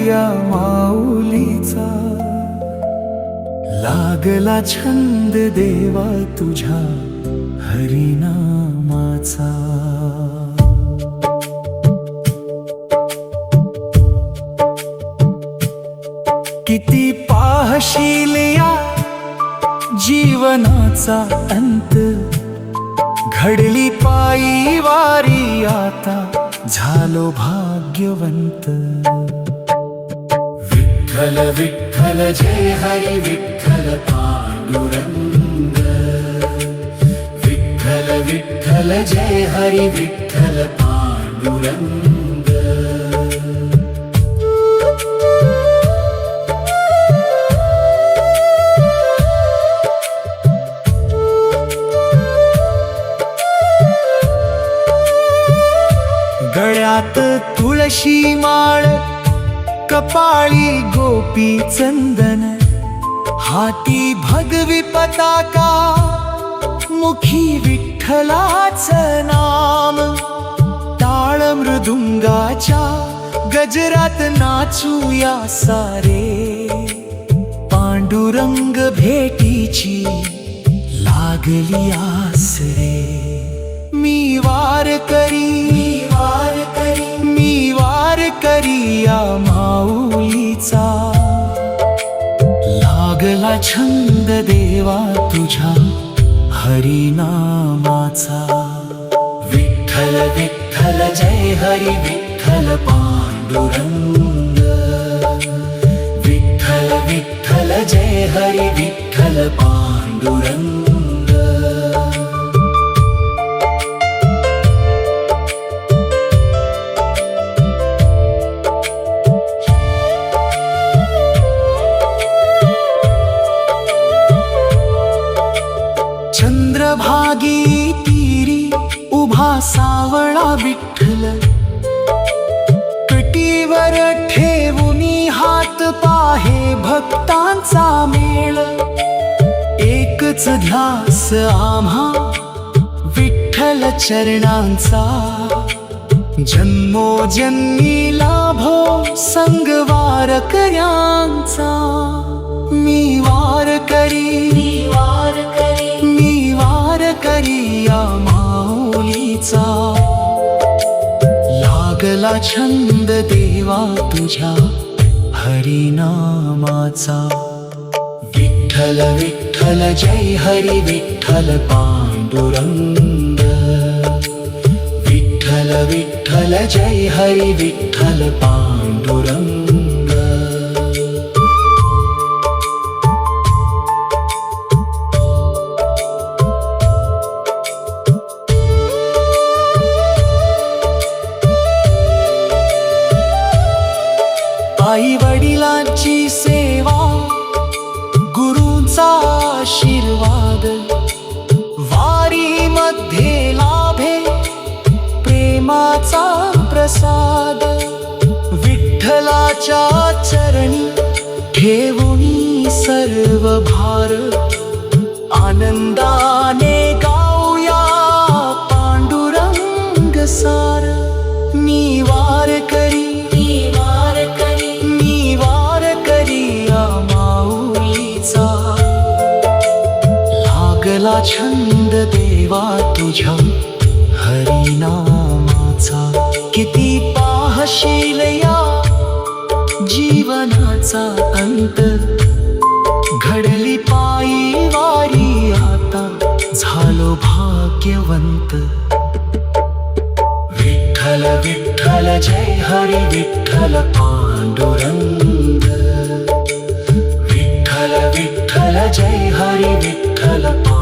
या माऊलीचा, लागला छंद देवा तुझ्या हरिनामाचा. किती पाहशील या जीवनाचा अंत, घडली पायी वारी आता झालो भाग्यवंत. विठ्ठल विठ्ठल जय हरी विठ्ठल पांडुरंग, विठ्ठल विठ्ठल जय हरी विठ्ठल पांडुरंग. गळ्यात तुळशी माळ, कपाळी गोपी चंदन, हाती भगवी पताका, मुखी विठ्ठलाचं नाम. टाळ मृदुंगाच्या गजरात नाचूया सारे, पांडुरंग भेटीची लागली आस रे. मी वार करी या माऊलीचा, लागला छंद देवा तुझ्या हरिनामाचा. विठ्ठल विठ्ठल जय हरी विठ्ठल पांडुरंग, विठ्ठल विठ्ठल जय हरी विठ्ठल पांडुरंग. चंद्रभागी तीरी उभा सावळा विठ्ठल, कटीवर ठेवूनी हात पाहे भक्तांचा मेळ. एकच ध्यास आम्हा विठ्ठल चरणांचा, जन्मोजन्मी लाभो संग वारकऱ्यांचा. मी वार करी या माऊलीचा, लागला छंद देवा तुझ्या हरिनामाचा. विठ्ठल विठ्ठल जय हरी विठ्ठल पांडुरंग, विठ्ठल विठ्ठल जय हरी विठ्ठल पांडुरंग. आई वडिलांची सेवा, गुरूंचा आशीर्वाद, वारीमध्ये लाभे प्रेमाचा प्रसाद. विठ्ठलाच्या चरणी ठेवूनी सर्व भार, आनंदाने गाऊया पांडुरंग सार. मी वार करी या माऊलीचा, लागला छंद देवा तुझ्या हरिनामाचा. किती पाहशील या जीवनाचा अंत, घडली पायी वारी आता झालो भाग्यवंत. विठ्ठल विठ्ठल जय हरी विठ्ठल पांडुरंग, विठ्ठल विठ्ठल जय हरी विठ्ठल पांडुरंग.